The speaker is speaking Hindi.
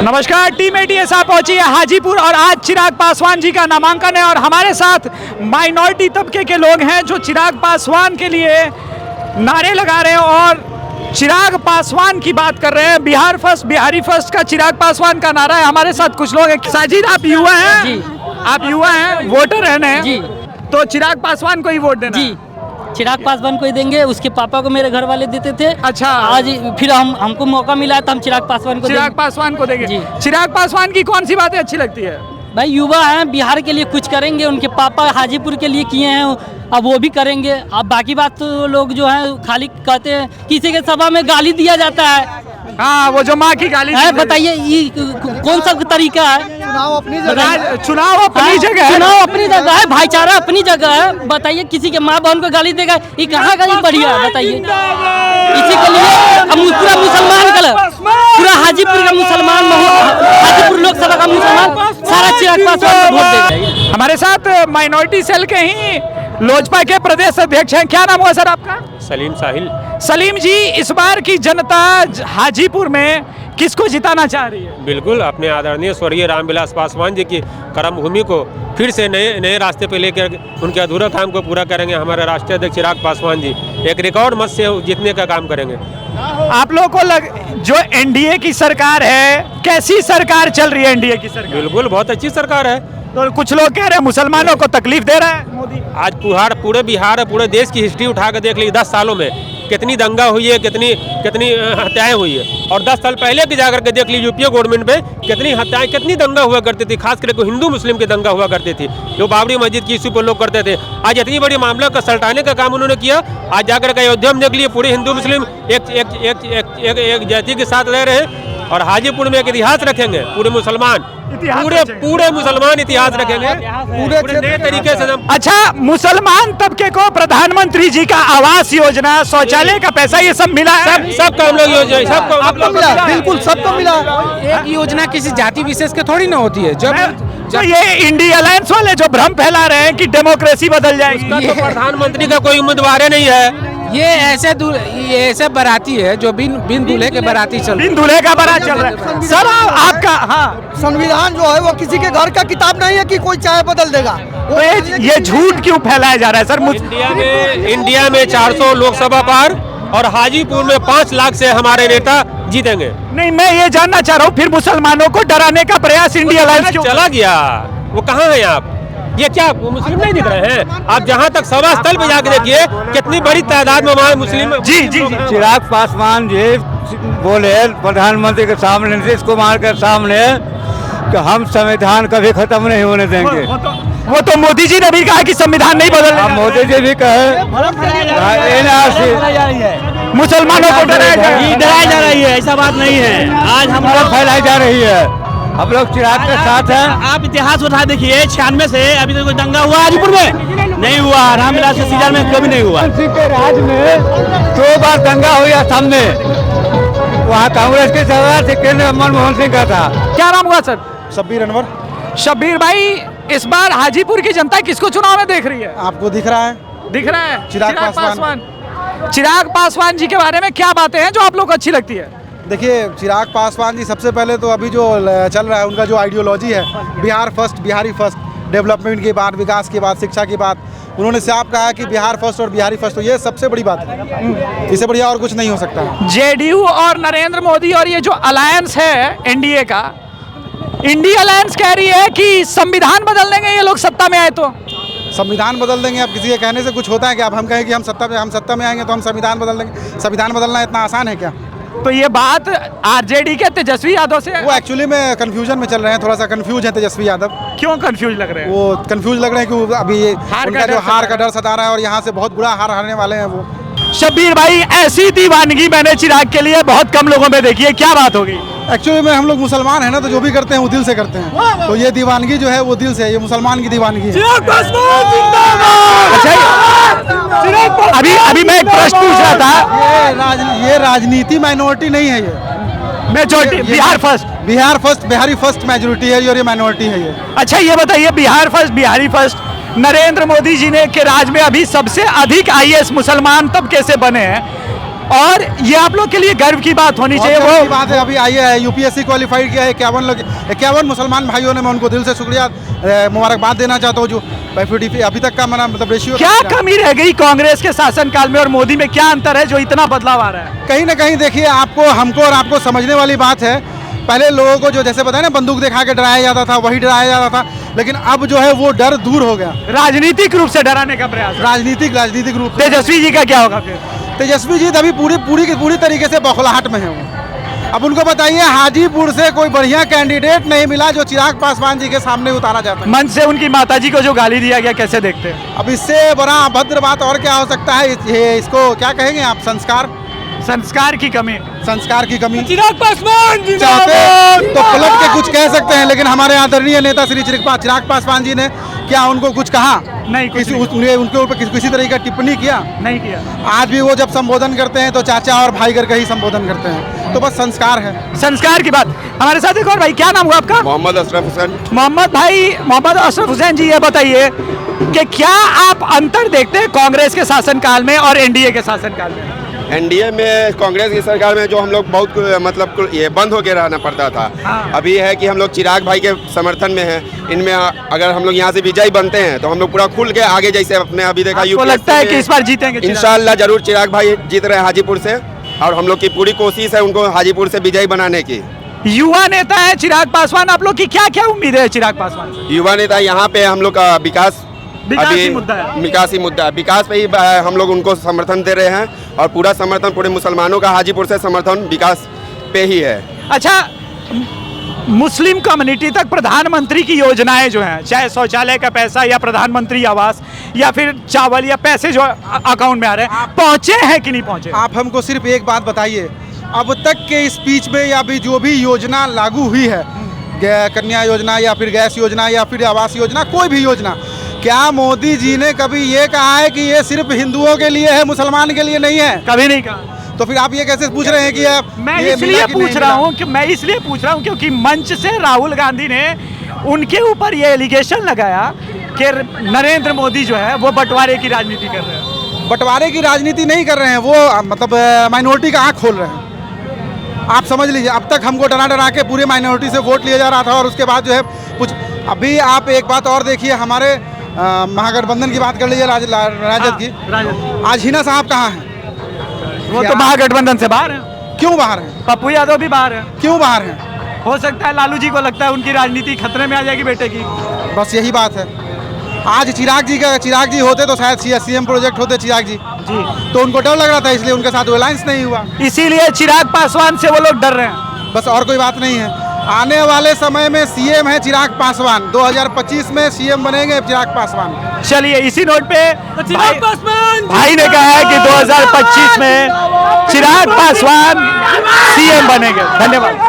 नमस्कार, टीम एटीएसआर पहुंची है हाजीपुर और आज चिराग पासवान जी का नामांकन है और हमारे साथ माइनॉरिटी तबके के लोग हैं जो चिराग पासवान के लिए नारे लगा रहे हैं और चिराग पासवान की बात कर रहे हैं। बिहार फर्स्ट, बिहारी फर्स्ट का चिराग पासवान का नारा है। हमारे साथ कुछ लोग हैं। साजिद, आप युवा हैं जी। आप युवा हैं, वोटर हैं जी। तो चिराग पासवान को ही वोट देना जी, चिराग पासवान को ही देंगे। उसके पापा को मेरे घर वाले देते थे। अच्छा, आज फिर हमको मौका मिला तो हम चिराग पासवान को चिराग पासवान को देंगे। जी। चिराग पासवान की कौन सी बातें अच्छी लगती है? भाई युवा हैं, बिहार के लिए कुछ करेंगे। उनके पापा हाजीपुर के लिए किए हैं, अब वो भी करेंगे। अब बाकी बात तो लोग जो हैं खाली कहते हैं, किसी के सभा में गाली दिया जाता है। हाँ, वो जो माँ की गाली है, बताइए ये कौन सा तरीका है? चुनाव अपनी जगह है, चुनाव अपनी जगह है, भाईचारा अपनी जगह है। बताइए किसी के माँ बहन को गाली देगा, ये कहाँ का ये बढ़िया है? बताइए। इसी के लिए अब पूरा मुसलमान का, पूरा हाजीपुर का मुसलमान, हाजीपुर लोकसभा का मुसलमान सारा चिराग पासवान को वोट देगा। हमारे साथ माइनॉरिटी सेल के ही लोजपा के प्रदेश अध्यक्ष हैं। क्या नाम हुआ सर आपका? सलीम साहिल। सलीम जी, इस बार की जनता हाजीपुर में किसको जिताना चाह रही है? बिल्कुल अपने आदरणीय स्वर्गीय रामविलास पासवान जी की कर्मभूमि को फिर से नए रास्ते पे लेकर उनके अधूरा काम को पूरा करेंगे। हमारे राष्ट्रीय अध्यक्ष चिराग पासवान जी एक रिकॉर्ड मत से जीतने का काम करेंगे। आप लोगों को जो एनडीए की सरकार है, कैसी सरकार चल रही है एनडीए की सरकार? बिल्कुल बहुत अच्छी सरकार है। तो कुछ लोग कह रहे हैं मुसलमानों को तकलीफ दे रहा है मोदी। आज पूरे बिहार, पूरे देश की हिस्ट्री उठा कर देख ली। 10 सालों में कितनी दंगा हुई है, कितनी हत्याएं हुई है। और 10 साल पहले की जाकर के देख ली यूपीए गवर्नमेंट पे कितनी हत्याएं, कितनी दंगा हुआ करती थी। खास करके हिंदू मुस्लिम की दंगा हुआ करती थी, जो बाबरी मस्जिद की इश्यू पर लोग करते थे। आज इतनी बड़ी मामला का सल्टाने का काम उन्होंने किया। आज जाकर के अयोध्या में देख लिए पूरे हिंदू मुस्लिम एक जाति के साथ रह रहे हैं। और हाजीपुर में एक इतिहास रखेंगे, पूरे मुसलमान, पूरे मुसलमान इतिहास रखेंगे पूरे नए तरीके से। अच्छा, मुसलमान तबके को प्रधानमंत्री जी का आवास योजना, शौचालय का पैसा, ये सब मिला है? सबको हम लोग योजना, सबको मिला, बिल्कुल सबको मिला। एक योजना किसी जाति विशेष के थोड़ी ना होती है। जब ये इंडिया अलायंस वाले जो भ्रम फैला रहे हैं कि डेमोक्रेसी बदल जाएगी, तो प्रधानमंत्री का कोई उम्मीदवार नहीं है। ये ऐसे बाराती है जो बिन दूल्हे के बाराती चल, बिन दूल्हे का बारात चल रहा है। सर आपका, हाँ, संविधान जो है वो किसी के घर का किताब नहीं है कि कोई चाहे बदल देगा। तो ये झूठ क्यों फैलाया जा रहा है सर? इंडिया में 400 लोकसभा पार और हाजीपुर में 5 लाख से हमारे नेता जीतेंगे। नहीं, मैं ये जानना चाह रहा हूँ, फिर मुसलमानों को डराने का प्रयास इंडिया अलायंस क्यों? चला गया, वो कहाँ है आप? ये क्या मुस्लिम नहीं दिख रहे हैं? आप जहाँ तक सभा स्थल पे जाके देखिए कितनी बड़ी तादाद में हमारे मुस्लिम। जी। चिराग पासवान जी बोले प्रधानमंत्री के सामने, नीतीश कुमार के सामने, कि हम संविधान कभी खत्म नहीं होने देंगे। वो तो मोदी जी ने भी कहा कि संविधान नहीं बदलना। मोदी जी भी कहे मुसलमानों को डराया जा रही है, ऐसा बात नहीं है। आज हम लोग फैलाई जा रही है। हम लोग चिराग के साथ हैं। आप इतिहास उठा देखिए, 96 से अभी तक कोई दंगा हुआ हाजीपुर में नहीं हुआ। रामविलास के सीजन में कभी नहीं हुआ। के राज में 2 बार दंगा हुआ सामने, वहाँ कांग्रेस की सरकार थी, केंद्र मनमोहन सिंह का था। क्या नाम हुआ सर? शब्बीर अनवर। शब्बीर भाई, इस बार हाजीपुर की जनता किसको चुनाव में देख रही है? आपको दिख रहा है? दिख रहा है चिराग पासवान। चिराग पासवान जी के बारे में क्या बातें हैं जो आप लोग को अच्छी लगती है? देखिए, चिराग पासवान जी सबसे पहले तो अभी जो चल रहा है उनका जो आइडियोलॉजी है, Bihar first, Bihari first, development के बाद, विकास के बाद, शिक्षा के बाद, उन्होंने साफ कहा कि बिहार फर्स्ट और बिहारी फर्स्ट, तो ये सबसे बड़ी बात है। इससे बढ़िया और कुछ नहीं हो सकता। जेडीयू और नरेंद्र मोदी और ये जो अलायंस है एनडीए का, इंडिया अलायंस कह रही है कि संविधान बदल देंगे ये लोग सत्ता में आए तो। संविधान बदल देंगे? अब किसी के कहने से कुछ होता है कि अब हम कहें कि हम सत्ता में आएंगे तो हम संविधान बदल देंगे? संविधान बदलना इतना आसान है क्या? तो ये बात आरजेडी के तेजस्वी यादव से, वो एक्चुअली में कंफ्यूजन में चल रहे हैं, थोड़ा सा कंफ्यूज है तेजस्वी यादव। क्यों कंफ्यूज लग रहे हैं? वो कंफ्यूज लग रहे हैं कि अभी उनका जो हार का डर सता रहा है और यहाँ से बहुत बुरा हार हारने वाले हैं वो। शब्बीर भाई, ऐसी दीवानगी मैंने चिराग के लिए बहुत कम लोगों में देखी है, क्या बात होगी? एक्चुअली में हम लोग मुसलमान हैं ना, तो जो भी करते हैं वो दिल से करते हैं। तो ये दीवानगी जो है वो दिल से है, ये मुसलमान की दीवानगी है। अच्छा, अभी मैं एक प्रश्न पूछ रहा था। ये राजनीति माइनॉरिटी नहीं है, ये majority. Bihar first, Bihari first majority है और ये माइनॉरिटी है ये। अच्छा, ये बताइए, बिहार फर्स्ट, बिहारी फर्स्ट, नरेंद्र मोदी जी ने के राज में अभी सबसे अधिक आईएएस मुसलमान तबके से बने हैं। और ये आप लोग के लिए गर्व की बात होनी चाहिए। वो वो बात है, अभी आई है यूपीएससी क्वालिफाइड किया है 51 मुसलमान भाइयों ने, मैं उनको दिल से शुक्रिया मुबारकबाद देना चाहता हूँ। जो अभी तक का मेरा मतलब रेशियो क्या कमी रह गई कांग्रेस के शासनकाल में और मोदी में, क्या अंतर है जो इतना बदलाव आ रहा है? कहीं ना कहीं देखिए, आपको हमको और आपको समझने वाली बात है, पहले लोगों को जो जैसे बताया ना बंदूक दिखा के डराया जाता था, वही डराया जाता था, लेकिन अब जो है वो डर दूर हो गया। राजनीतिक रूप से डराने का प्रयास। राजनीतिक रूप से तेजस्वी जी का क्या होगा फिर? तेजस्वी जी अभी पूरी तरीके से बौखलाहट में है वो। अब उनको बताइए, हाजीपुर से कोई बढ़िया कैंडिडेट नहीं मिला जो चिराग पासवान जी के सामने उतारा जाता है। मंच से उनकी माताजी को जो गाली दिया गया, कैसे देखते हैं? अब इससे बड़ा अभद्र बात और क्या हो सकता है? इसको क्या कहेंगे आप? संस्कार की कमी। संस्कार की कमी। चिराग पासवान जी चाहते तो पलट के कुछ कह सकते हैं, लेकिन हमारे आदरणीय नेता श्री चिराग पासवान जी ने क्या उनको कुछ कहा? नहीं, कुछ नहीं। उनके ऊपर किसी तरह का टिप्पणी किया? नहीं किया। आज भी वो जब संबोधन करते हैं तो चाचा और भाई करके ही संबोधन करते हैं, तो बस संस्कार है। संस्कार की बात। हमारे साथ एक और भाई, क्या नाम हुआ आपका? मोहम्मद अशरफ हुसैन। मोहम्मद अशरफ हुसैन जी, ये बताइए कि क्या आप अंतर देखते हैं कांग्रेस के शासनकाल में और एनडीए के शासनकाल में? एनडीए में कांग्रेस की सरकार में जो हम लोग बहुत मतलब ये बंद होके रहना पड़ता था। हाँ। अभी है कि हम लोग चिराग भाई के समर्थन में हैं। इनमें अगर हम लोग यहाँ से विजयी बनते हैं तो हम लोग पूरा खुल के आगे, जैसे अपने अभी देखा आपको लगता है कि इस बार जीतेंगे? इंशाल्लाह जरूर चिराग भाई जीत रहे हैं हाजीपुर से, और हम लोग की पूरी कोशिश है उनको हाजीपुर से विजयी बनाने की। युवा नेता है चिराग पासवान, आप लोग की क्या क्या उम्मीद है चिराग पासवान से? युवा नेता यहाँ पे हम लोग का विकास ही मुद्दा है। विकास ही मुद्दा है। विकास पे ही हम लोग उनको समर्थन दे रहे हैं, और पूरा समर्थन पूरे मुसलमानों का हाजीपुर से समर्थन विकास पे ही है। अच्छा, मुस्लिम कम्युनिटी तक प्रधानमंत्री की योजनाएं जो हैं, चाहे शौचालय का पैसा या प्रधानमंत्री आवास या फिर चावल या पैसे जो अकाउंट में आ रहे हैं, पहुंचे हैं कि नहीं पहुंचे? आप हमको सिर्फ एक बात बताइए, अब तक के स्पीच में या भी जो भी योजना लागू हुई है, कन्या योजना या फिर गैस योजना या फिर आवास योजना, कोई भी योजना, क्या मोदी जी ने कभी ये कहा है कि ये सिर्फ हिंदुओं के लिए है, मुसलमान के लिए नहीं है? कभी नहीं कहा। तो फिर आप ये कैसे पूछ रहे हैं कि मैं इसलिए पूछ रहा हूँ क्योंकि मंच से राहुल गांधी ने उनके ऊपर ये एलिगेशन लगाया कि नरेंद्र मोदी जो है वो बंटवारे की राजनीति कर रहे हैं। बंटवारे की राजनीति नहीं कर रहे हैं, वो मतलब माइनॉरिटी का आँख खोल रहे हैं। आप समझ लीजिए, अब तक हमको डरा के पूरे माइनॉरिटी से वोट लिया जा रहा था, और उसके बाद जो है कुछ। अभी आप एक बात और देखिए, हमारे महागठबंधन की बात कर लीजिए, राजद की। आज हिना साहब कहाँ हैं? वो तो महागठबंधन से बाहर हैं। क्यों बाहर हैं? पप्पू यादव भी बाहर हैं। क्यों बाहर हैं? हो सकता है लालू जी को लगता है उनकी राजनीति खतरे में आ जाएगी बेटे की। बस यही बात है। आज चिराग जी होते तो शायद सीएम प्रोजेक्ट होते चिराग जी, तो उनको डर लग रहा था, इसलिए उनके साथ अलायंस नहीं हुआ, इसीलिए चिराग पासवान से वो लोग डर रहे हैं। बस और कोई बात नहीं है। आने वाले समय में सीएम है चिराग पासवान, 2025 में सीएम बनेंगे चिराग पासवान। चलिए, इसी नोट पे चिराग पासवान भाई ने कहा है कि 2025 में चिराग पासवान सीएम बनेंगे। धन्यवाद।